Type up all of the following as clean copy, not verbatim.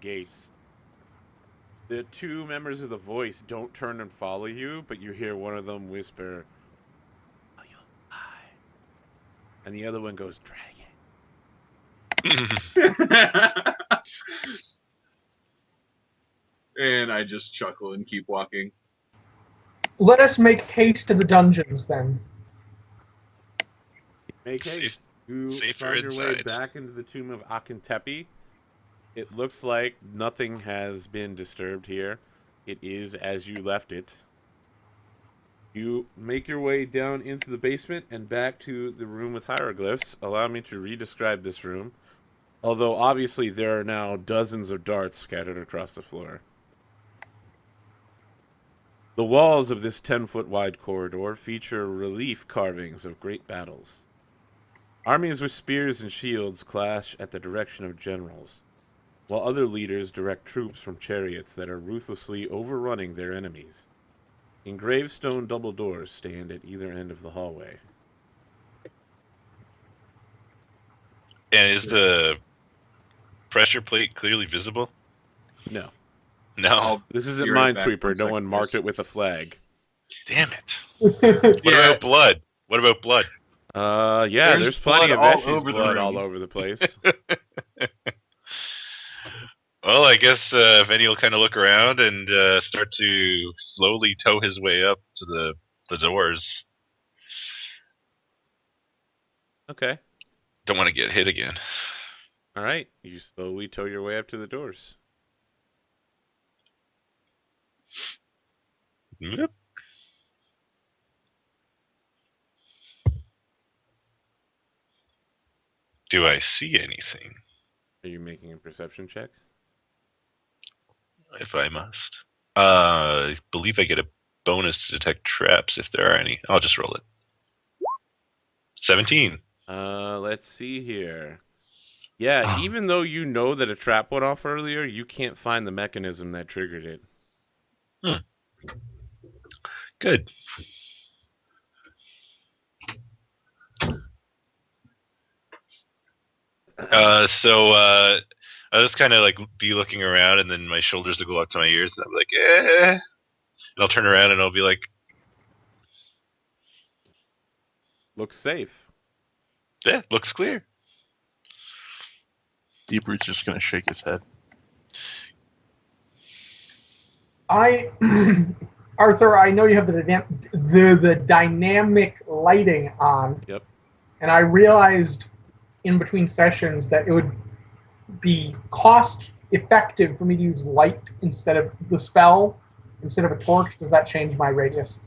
gates. The two members of the voice don't turn and follow you, but you hear one of them whisper, "Oh, you'll lie," and the other one goes, "Dragon." And I just chuckle and keep walking. Let us make haste to the dungeons, then. Make haste. You find your way back into the tomb of Akentepe. It looks like nothing has been disturbed here. It is as you left it. You make your way down into the basement and back to the room with hieroglyphs. Allow me to re-describe this room. Although, obviously, there are now dozens of darts scattered across the floor. The walls of this 10-foot wide corridor feature relief carvings of great battles. Armies with spears and shields clash at the direction of generals, while other leaders direct troops from chariots that are ruthlessly overrunning their enemies. Engraved stone double doors stand at either end of the hallway. And is the pressure plate clearly visible? No. No. This isn't Minesweeper. No one marked it with a flag. Damn it. What about blood? What about blood? Yeah, there's plenty of Eshi's blood all over the place. Well, I guess Veni will kind of look around and start to slowly toe his way up to the doors. Okay. Don't want to get hit again. All right. You slowly toe your way up to the doors. Yep. Do I see anything? Are you making a perception check? If I must. I believe I get a bonus to detect traps if there are any. I'll just roll it. 17. Let's see here. Yeah, even though you know that a trap went off earlier, you can't find the mechanism that triggered it. Good. So I'll just kind of like be looking around, and then my shoulders will go up to my ears, and I'm like, eh. And I'll turn around, and I'll be like, looks safe. Yeah, looks clear. Deeper's just gonna shake his head. Arthur, I know you have the dynamic lighting on. Yep. And I realized in between sessions that it would be cost effective for me to use light instead of the spell, instead of a torch. Does that change my radius?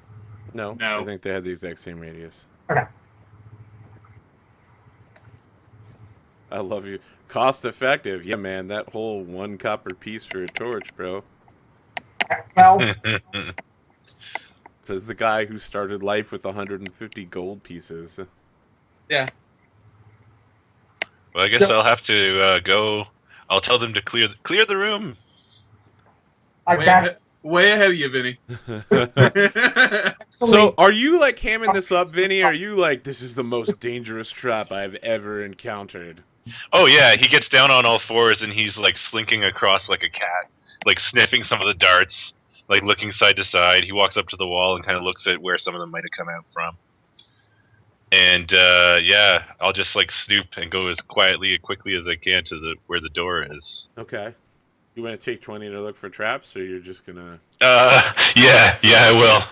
No. I think they had the exact same radius. Okay. I love you. Cost effective. Yeah, man. That whole 1 copper piece for a torch, bro. Well, says the guy who started life with 150 gold pieces. Yeah. Well, I guess I'll have to go. I'll tell them to clear the room. Way ahead of you, Vinny. So, are you like hamming this up, Vinny? Are you like, this is the most dangerous trap I've ever encountered? Oh yeah, he gets down on all fours and he's like slinking across like a cat, like sniffing some of the darts, like looking side to side. He walks up to the wall and kind of looks at where some of them might have come out from. And yeah, I'll just like snoop and go as quietly and quickly as I can to where the door is. Okay. You want to take 20 to look for traps, or you're just gonna? Yeah, I will.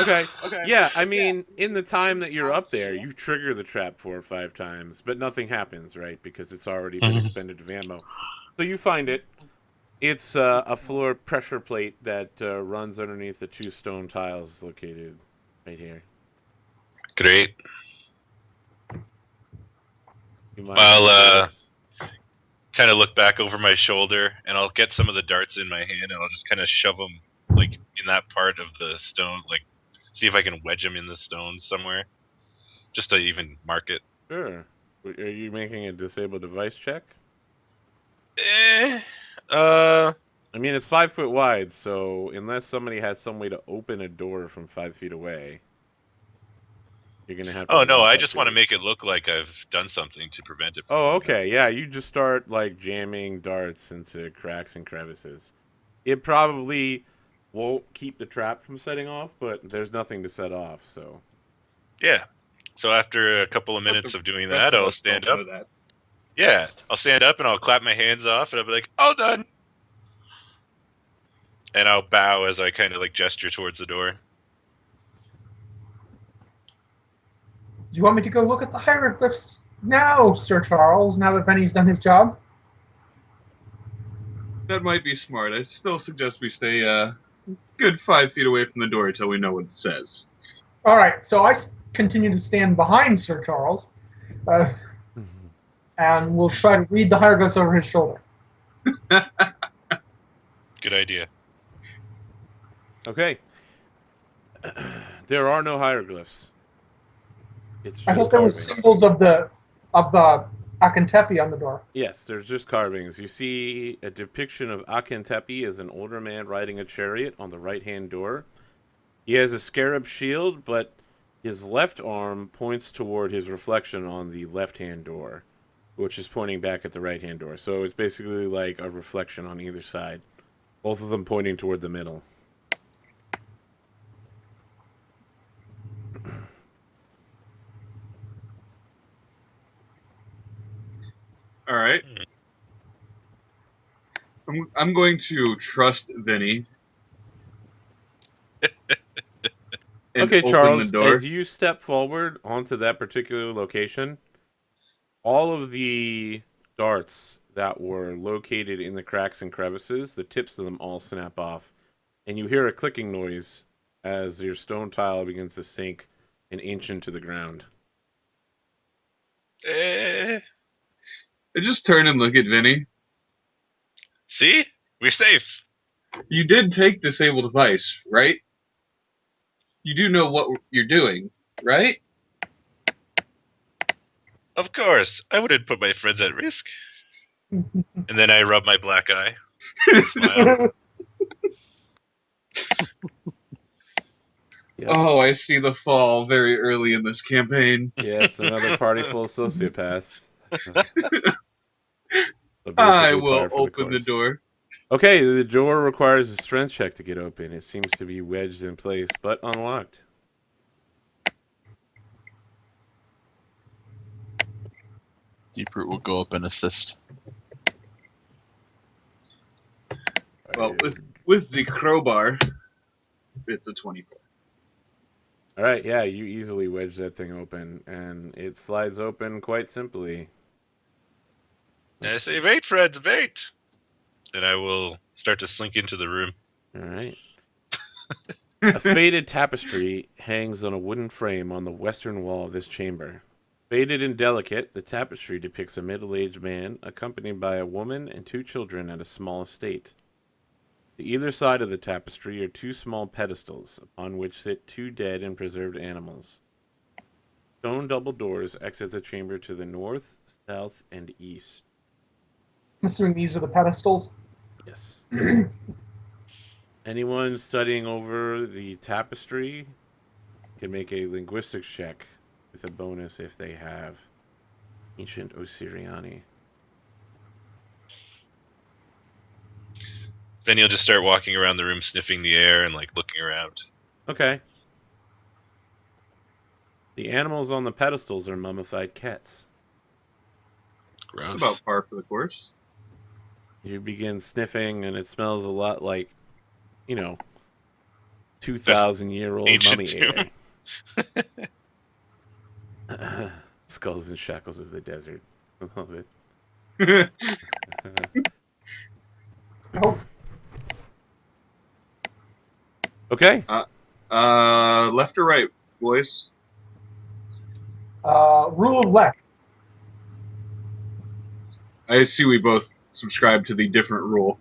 Okay. Yeah, I mean, in the time that you're up there, you trigger the trap 4 or 5 times, but nothing happens, right? Because it's already been expended of ammo. So you find it. It's a floor pressure plate that runs underneath the 2 stone tiles located right here. Great. I'll kind of look back over my shoulder, and I'll get some of the darts in my hand, and I'll just kind of shove them like in that part of the stone, like see if I can wedge them in the stone somewhere, just to even mark it. Sure. Are you making a disable device check? I mean, it's 5 foot wide, so unless somebody has some way to open a door from 5 feet away. You're gonna have to. Oh no, walk I up just to want to it. make it look like I've done something to prevent it from Oh, going okay. Yeah, you just start like jamming darts into cracks and crevices. It probably won't keep the trap from setting off, but there's nothing to set off, so. Yeah. So after a couple of But minutes the of doing rest that, of I'll us stand don't up. know that. Yeah, I'll stand up and I'll clap my hands off, and I'll be like, "All done." And I'll bow as I kind of like gesture towards the door. Do you want me to go look at the hieroglyphs now, Sir Charles, now that Veni's done his job? That might be smart. I still suggest we stay good 5 feet away from the door until we know what it says. All right, so I continue to stand behind Sir Charles, and we'll try to read the hieroglyphs over his shoulder. Good idea. Okay. There are no hieroglyphs. It's just I thought there was carvings. symbols of the Akentepe on the door. Yes, there's just carvings. You see a depiction of Akentepe as an older man riding a chariot on the right-hand door. He has a scarab shield, but his left arm points toward his reflection on the left-hand door, which is pointing back at the right-hand door. So it's basically like a reflection on either side, both of them pointing toward the middle. All right. I'm going to trust Veni. And Okay, open Charles, the door. as you step forward onto that particular location, all of the darts that were located in the cracks and crevices, the tips of them all snap off, and you hear a clicking noise as your stone tile begins to sink an inch into the ground. I just turn and look at Veni. See? We're safe. You did take disable device, right? You do know what you're doing, right? Of course. I wouldn't put my friends at risk. And then I rub my black eye. Smile. Yep. Oh, I see the fall very early in this campaign. Yeah, it's another party full of sociopaths. So I basically will par for open the course. door. Okay, the door requires a strength check to get open. It seems to be wedged in place, but unlocked. Deeproot will go up and assist. Well, with the crowbar, it's a 24. All right, yeah, you easily wedge that thing open, and it slides open quite simply. And I say, "Wait, friends, wait." And I will start to slink into the room. All right. A faded tapestry hangs on a wooden frame on the western wall of this chamber. Faded and delicate, the tapestry depicts a middle-aged man accompanied by a woman and 2 children at a small estate. To either side of the tapestry are 2 small pedestals, upon which sit 2 dead and preserved animals. Stone double doors exit the chamber to the north, south, and east. I'm assuming these are the pedestals. Yes. Anyone studying over the tapestry can make a linguistics check with a bonus if they have Ancient Osiriani. Then you'll just start walking around the room, sniffing the air and like looking around. Okay. The animals on the pedestals are mummified cats. Gross. It's about par for the course. You begin sniffing, and it smells a lot like, 2,000-year-old mummy Ancient air. Skulls and shackles of the desert. I love it. Oh, Okay. Left or right, boys? rule of left. I see we both subscribe to the different rule.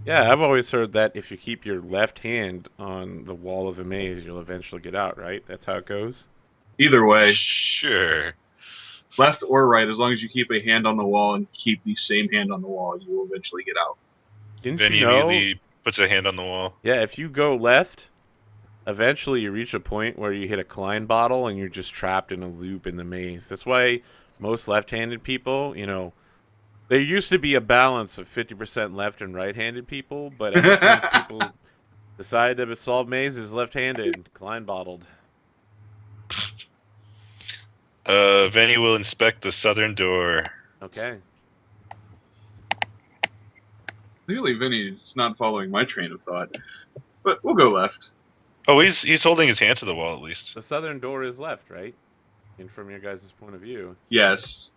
Yeah, I've always heard that if you keep your left hand on the wall of a maze, you'll eventually get out, right? That's how it goes? Either way, Sure. left or right, as long as you keep a hand on the wall and keep the same hand on the wall, you will eventually get out. Didn't Veni you know? immediately puts a hand on the wall. Yeah, if you go left, Eventually, you reach a point where you hit a Klein bottle and you're just trapped in a loop in the maze. That's why most left-handed people, there used to be a balance of 50% left and right-handed people, but ever since people decided to solve mazes left-handed, Klein bottled. Veni will inspect the southern door. Okay. Clearly, Vinny's not following my train of thought. But we'll go left. Oh, he's holding his hand to the wall at least. The southern door is left, right? And from your guys' point of view. Yes.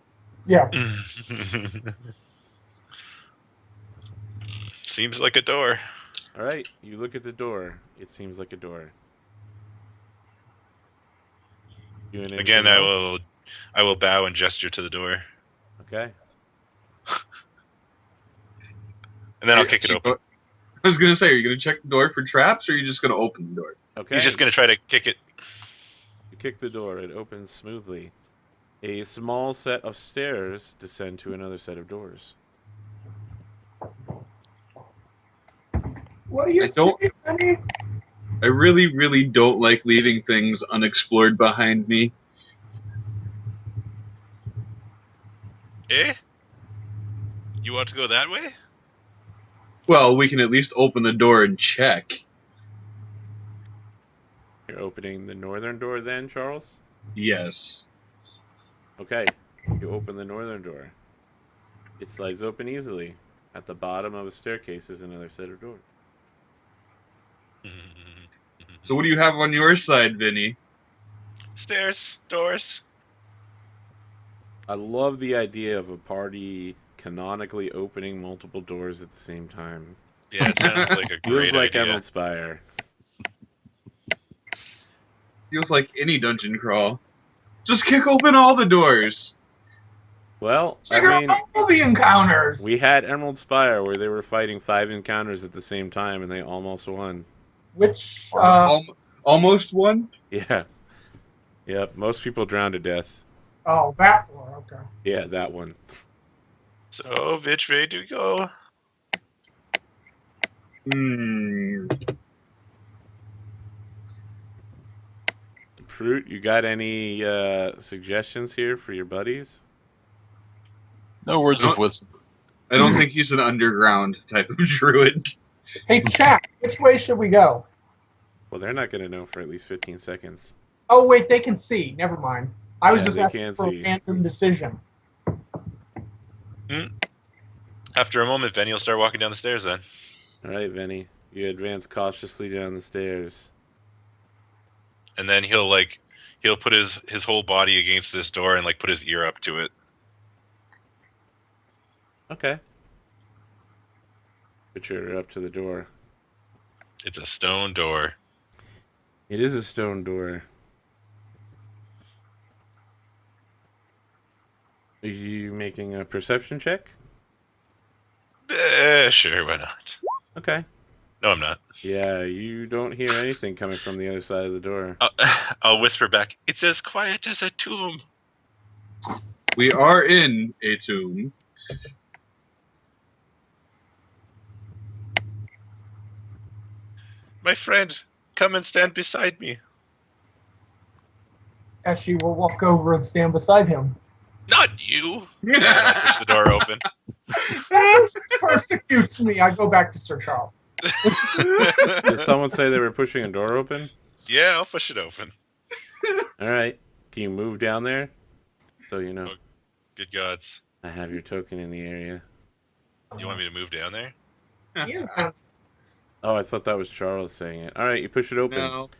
Yeah. Seems like a door. All right, you look at the door. It seems like a door. Again, I will bow and gesture to the door. Okay. And then I'll kick it open. I was going to say, are you going to check the door for traps, or are you just going to open the door? Okay. He's just going to try to kick it. You kick the door. It opens smoothly. A small set of stairs descend to another set of doors. What do you see, Veni? I really, really don't like leaving things unexplored behind me. Eh? You want to go that way? Well, we can at least open the door and check. You're opening the northern door then, Charles? Yes. Okay. You open the northern door. It slides open easily. At the bottom of a staircase is another set of doors. So what do you have on your side, Vinny? Stairs, doors. I love the idea of a party canonically opening multiple doors at the same time. Yeah, it sounds like a Feels great like idea. Emerald Spire. Feels like any dungeon crawl. Just kick open all the doors. Well, Figure I mean, out all the encounters. we had Emerald Spire where they were fighting 5 encounters at the same time and they almost won. Which Almost one? Yeah. Yep, most people drowned to death. oh, that floor. Okay. Yeah, that one. So, which way do we go? Fruit, you got any suggestions here for your buddies? No words of wisdom. I don't think he's an underground type of druid. Hey, chat. Which way should we go? Well, they're not going to know for at least 15 seconds. Oh wait, they can see. Never mind. I was Yeah, just they asking can for see. a random decision. After a moment, Veni will start walking down the stairs then. All right, Veni. You advance cautiously down the stairs. And then he'll put his whole body against this door and put his ear up to it. Okay. Put your ear up to the door. It's a stone door. It is a stone door. Are you making a perception check? Sure, why not? Okay. No, I'm not. Yeah, you don't hear anything coming from the other side of the door. I'll whisper back. It's as quiet as a tomb. We are in a tomb. My friend, come and stand beside me. As she will walk over and stand beside him. Not you. And I'll push the door open. That persecutes me. I go back to Sir Charles. Did someone say they were pushing a door open? Yeah, I'll push it open. All right. Can you move down there? So you know. Good gods. I have your token in the area. You want me to move down there? He is kind of- Oh, I thought that was Charles saying it. All right, you push it open. No.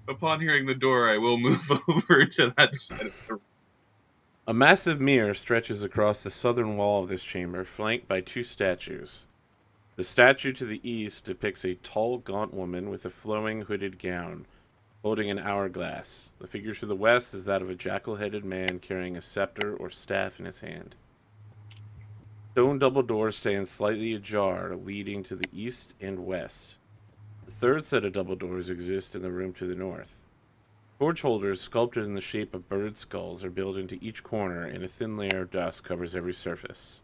Upon hearing the door, I will move over to that side of the room. A massive mirror stretches across the southern wall of this chamber, flanked by 2 statues. The statue to the east depicts a tall, gaunt woman with a flowing hooded gown, holding an hourglass. The figure to the west is that of a jackal-headed man carrying a scepter or staff in his hand. Stone double doors stand slightly ajar, leading to the east and west. The third set of double doors exist in the room to the north. Torch holders sculpted in the shape of bird skulls are built into each corner, and a thin layer of dust covers every surface.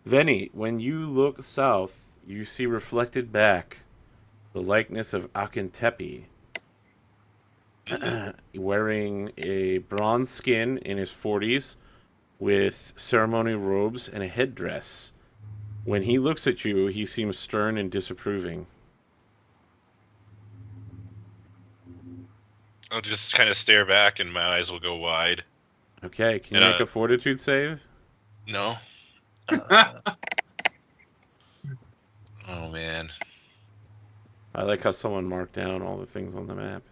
Veni, when you look south, you see reflected back the likeness of Akintepi, wearing a bronze skin in his 40s with ceremonial robes and a headdress. When he looks at you, he seems stern and disapproving. I'll just kind of stare back, and my eyes will go wide. Okay, can you And, make a fortitude save? No. Oh man. I like how someone marked down all the things on the map.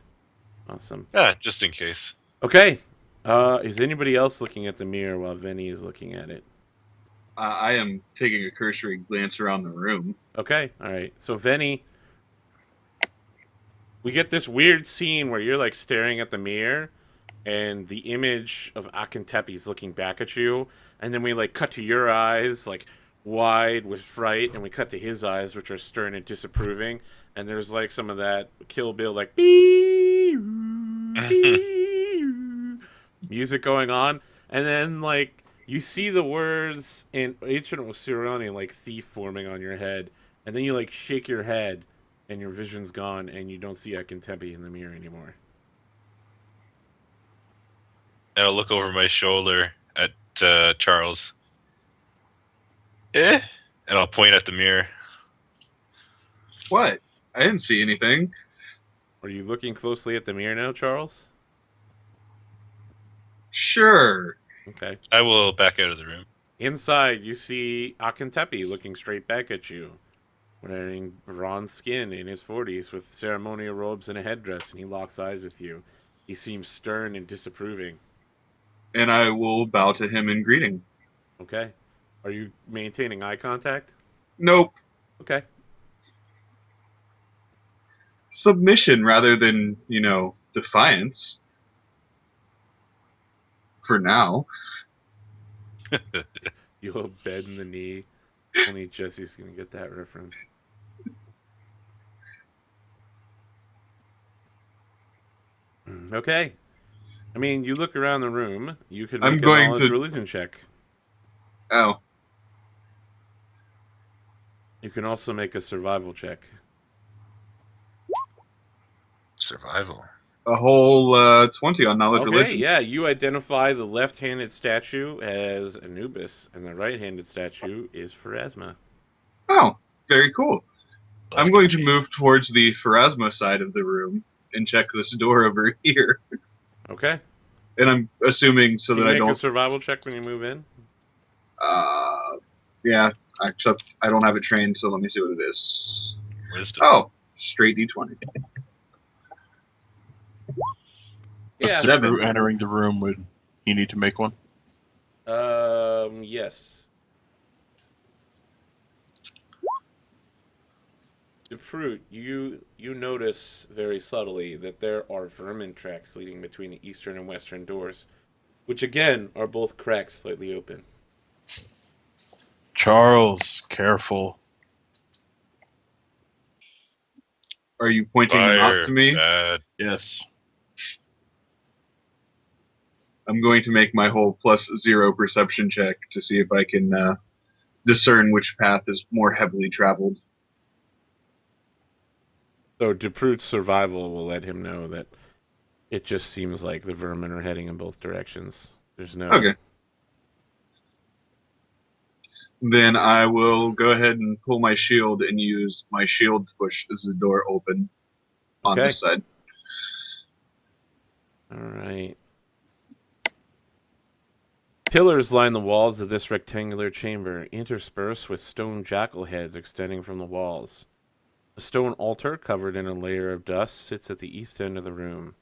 Awesome. Yeah, just in case. Okay. Is anybody else looking at the mirror while Veni is looking at it? I am taking a cursory glance around the room. Okay, all right. So Veni, we get this weird scene where you're like staring at the mirror, and the image of Akintepi is looking back at you, and then we like cut to your eyes, like wide with fright, and we cut to his eyes, which are stern and disapproving, and there's like some of that Kill Bill like music going on, and then like you see the words in Ancient Osirani like thief forming on your head, and then you like shake your head, and your vision's gone, and you don't see Akintepi in the mirror anymore. And I'll look over my shoulder at Charles. And I'll point at the mirror. What? I didn't see anything. Are you looking closely at the mirror now, Charles? Sure. Okay. I will back out of the room. Inside, you see Akintepi looking straight back at you, wearing bronze skin in his 40s with ceremonial robes and a headdress, and he locks eyes with you. He seems stern and disapproving. And I will bow to him in greeting. Okay. Are you maintaining eye contact? Nope. Okay. Submission rather than, defiance. For now. You'll bend the knee. Only Jesse's going to get that reference. Okay. I mean, you look around the room. You could make a knowledge religion check. Oh. You can also make a survival check. Survival. A whole 20 on knowledge religion. Okay, yeah. You identify the left-handed statue as Anubis, and the right-handed statue is Pharasma. Oh, very cool. Well, I'm going to move towards the Pharasma side of the room and check this door over here. Okay. And I'm assuming so Can that you I make don't. a survival check when you move in? Yeah, except I don't have it trained, so let me see what it is. Wisdom. Oh, straight D20. Yeah. 7. Entering the room, would he need to make one? Yes. The fruit, you notice very subtly that there are vermin tracks leading between the eastern and western doors, which again are both cracks slightly open. Charles, careful. Are you pointing them Fire. out to me? Bad. Yes. I'm going to make my whole +0 perception check to see if I can discern which path is more heavily traveled. So Deprout's survival will let him know that it just seems like the vermin are heading in both directions. There's no... Okay. Then I will go ahead and pull my shield and use my shield to push the door open on Okay. this side. All right. Pillars line the walls of this rectangular chamber, interspersed with stone jackal heads extending from the walls. A stone altar covered in a layer of dust sits at the east end of the room.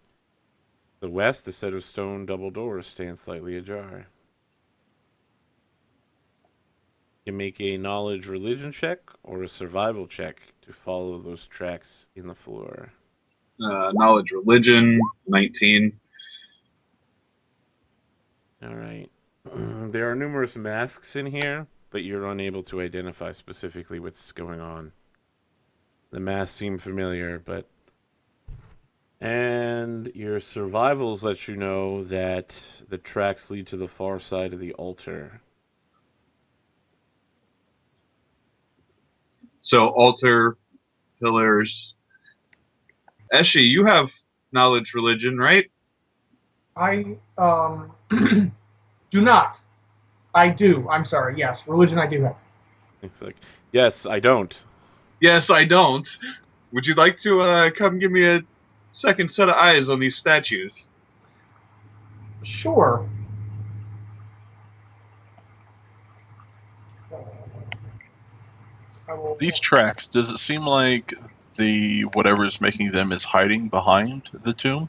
To the west, a set of stone double doors stand slightly ajar. You make a knowledge religion check or a survival check to follow those tracks in the floor. Knowledge religion, 19. All right. There are numerous masks in here, but you're unable to identify specifically what's going on. The masks seem familiar, but... And your survivals let you know that the tracks lead to the far side of the altar. So altar, pillars, Eshi, you have knowledge religion, right? I do not. I do. I'm sorry. Yes, religion I do have. It's like, yes, I don't. Yes, I don't. Would you like to come give me a second set of eyes on these statues? Sure. I will, These tracks, does it seem like the whatever's making them is hiding behind the tomb?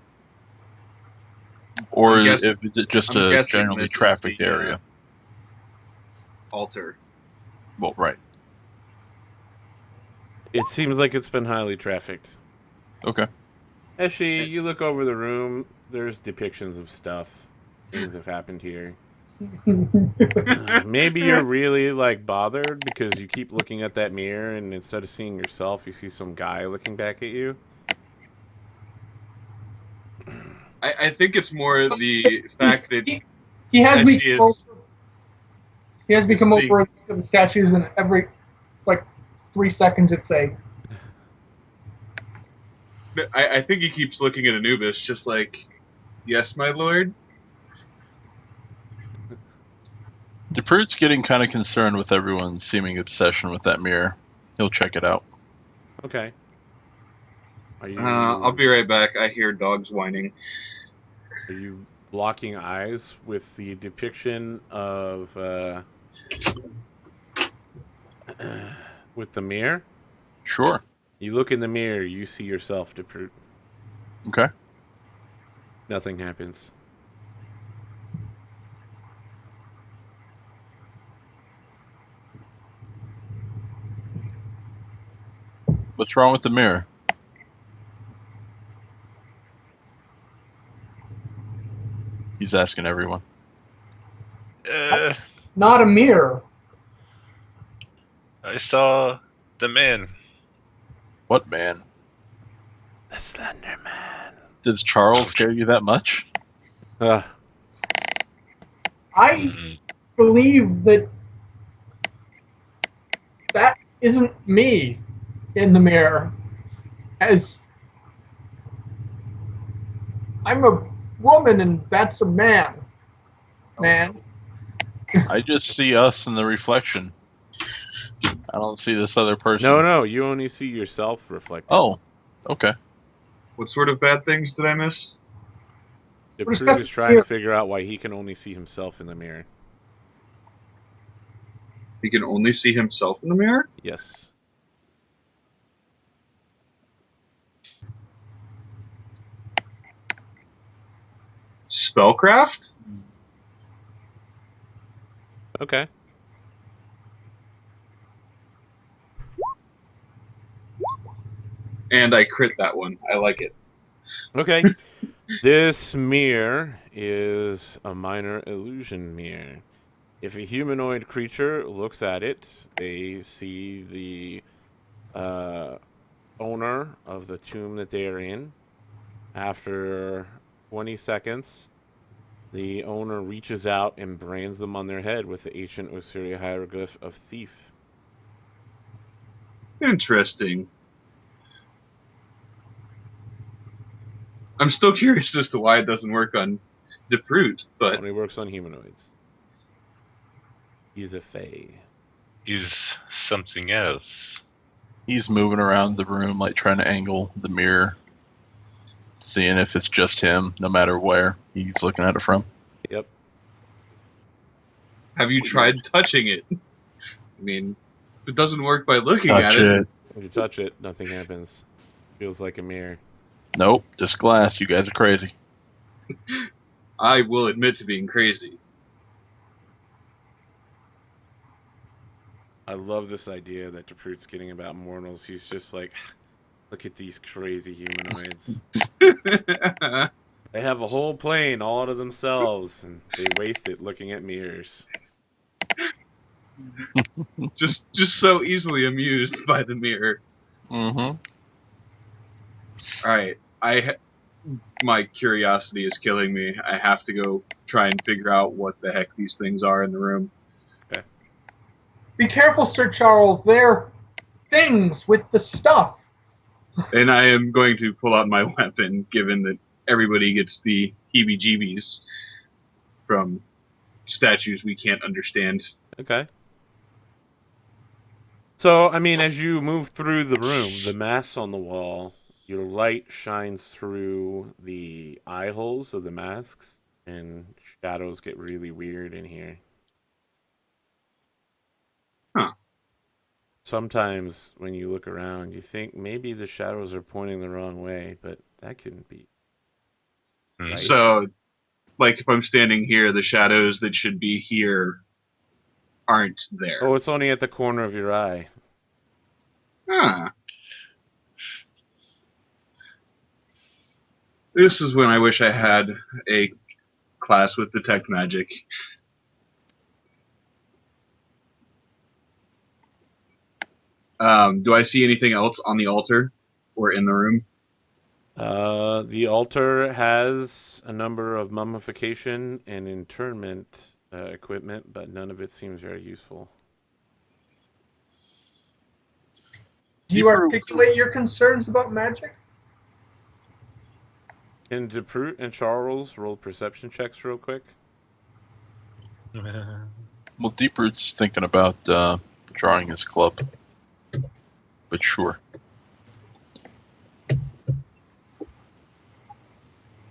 Or is it just I'm a guessing generally this is trafficked the, area? Altar. Well, right. It seems like it's been highly trafficked. Okay. Eshi, you look over the room. There's depictions of stuff. Things have happened here. Maybe you're really like bothered because you keep looking at that mirror, and instead of seeing yourself, you see some guy looking back at you. I think it's more the fact that he has me Eshi come is over. He has me come seeing- over and look at the statues, and every like 3 seconds it's a I think he keeps looking at Anubis just like, yes, my lord. DePrude's getting kind of concerned with everyone's seeming obsession with that mirror. He'll check it out. Okay. Are you? I'll be right back. I hear dogs whining. Are you locking eyes with the depiction of with the mirror? Sure. You look in the mirror. You see yourself, DePrude. Okay. Nothing happens. What's wrong with the mirror? He's asking everyone. not a mirror. I saw the man. What man? The Slender Man. Does Charles scare you that much? I Mhm. believe that that isn't me in the mirror, as I'm a woman and that's a man. Man. I just see us in the reflection. I don't see this other person. No, you only see yourself reflected. Oh, okay. What sort of bad things did I miss? DePrude is trying to figure out why he can only see himself in the mirror. He can only see himself in the mirror? Yes. Spellcraft? Okay. And I crit that one. I like it. Okay. This mirror is a minor illusion mirror. If a humanoid creature looks at it, they see the owner of the tomb that they are in. After 20 seconds, the owner reaches out and brands them on their head with the ancient Osirian hieroglyph of thief. Interesting. I'm still curious as to why it doesn't work on DePrude, but Only works on humanoids. He's a fae. He's something else. He's moving around the room, like trying to angle the mirror, seeing if it's just him, no matter where he's looking at it from. Yep. have you tried touching it? I mean, if it doesn't work by looking at it. When you touch it, nothing happens. Feels like a mirror. Nope, just glass. You guys are crazy. I will admit to being crazy. I love this idea that DePrude's getting about mortals. He's just like, look at these crazy humanoids. They have a whole plane all to themselves, and they waste it looking at mirrors. just so easily amused by the mirror. Mm-hmm. All right, my curiosity is killing me. I have to go try and figure out what the heck these things are in the room. Be careful, Sir Charles. They're things with the stuff. And I am going to pull out my weapon, given that everybody gets the heebie-jeebies from statues we can't understand. Okay. So, I mean, as you move through the room, the masks on the wall, your light shines through the eye holes of the masks, and shadows get really weird in here. Huh. Sometimes when you look around, you think maybe the shadows are pointing the wrong way, but that couldn't be. Right? So, like, if I'm standing here, the shadows that should be here aren't there. Oh, it's only at the corner of your eye. Huh. This is when I wish I had a class with detect magic. Do I see anything else on the altar or in the room? The altar has a number of mummification and internment equipment, but none of it seems very useful. Do you articulate your concerns about magic? Can DeProot and Charles roll perception checks real quick? Well, Deeproot's thinking about drawing his club. But sure.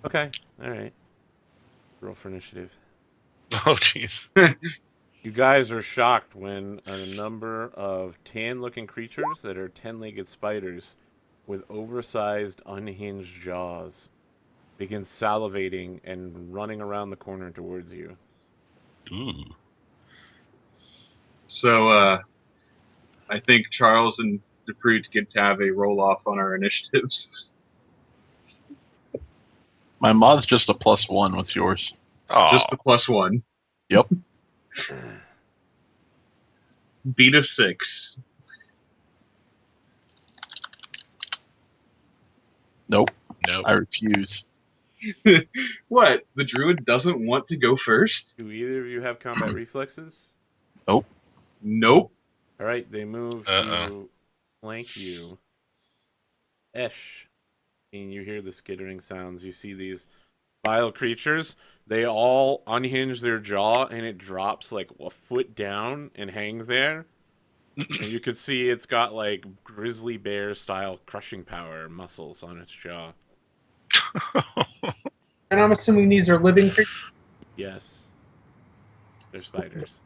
Okay, all right. Roll for initiative. Oh, jeez. You guys are shocked when a number of tan-looking creatures that are 10-legged spiders with oversized, unhinged jaws begin salivating and running around the corner towards you. Ooh. So, I think Charles and DeProot get to have a roll-off on our initiatives. My mod's just a +1. What's yours? Oh. Just the +1. Yep. Beat a 6. Nope. Nope. I refuse. What? The druid doesn't want to go first? Do either of you have combat reflexes? Nope. Nope. All right, they move to flank you. Esh. And you hear the skittering sounds. You see these vile creatures. They all unhinge their jaw, and it drops like a foot down and hangs there. And you could see it's got like grizzly bear style crushing power muscles on its jaw. And I'm assuming these are living creatures? Yes. They're spiders.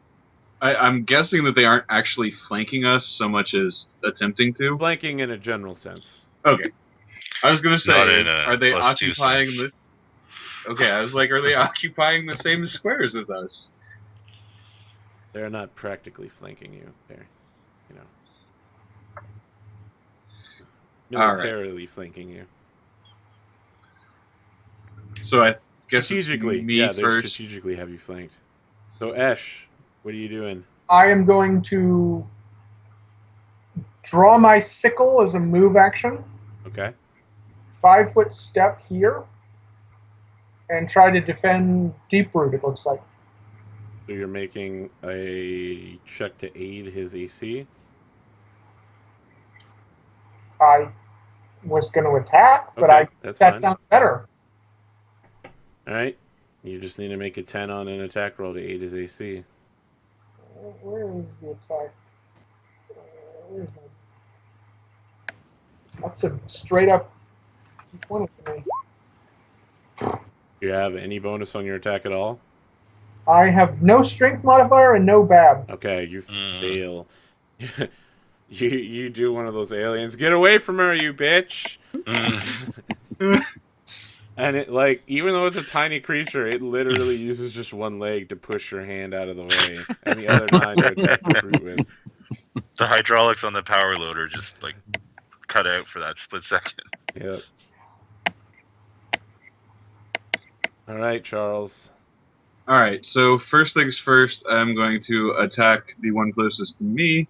I'm guessing that they aren't actually flanking us so much as attempting to. Flanking in a general sense. Okay. I was going to say, are they +2 occupying sense. this? Okay, I was like, are they occupying the same squares as us? They're not practically flanking you. They're, you know, militarily flanking you. So I guess Strategically, it's me yeah, they first. strategically have you flanked. So Esh, what are you doing? I am going to draw my sickle as a move action. Okay. 5-foot step here. And try to defend Deeproot, it looks like. So you're making a check to aid his AC? I was going to attack, but Okay, that's that fine. sounds better. Alright. You just need to make a 10 on an attack roll to aid his AC. Where is the attack? Where's my... That's a straight up 20 for me. Do you have any bonus on your attack at all? I have no strength modifier and no bab. Okay, you fail. You do one of those aliens. Get away from her, you bitch! And it, like, even though it's a tiny creature, it literally uses just one leg to push your hand out of the way, and the other 9 to attack the fruit with. The hydraulics on the power loader just like cut out for that split second. Yep. All right, Charles. All right. So first things first, I'm going to attack the one closest to me.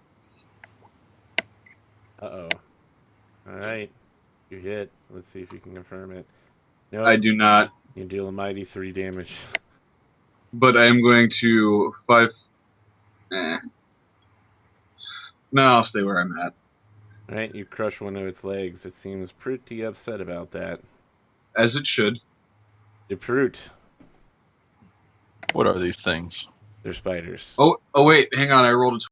Uh-oh. All right. You hit. Let's see if you can confirm it. No, I do not, you deal a mighty 3 damage. but I am going to 5. No, I'll stay where I'm at. Right, you crush one of its legs. It seems pretty upset about that. As it should. Deproot. What are these things? They're spiders. Oh, wait, hang on. I rolled a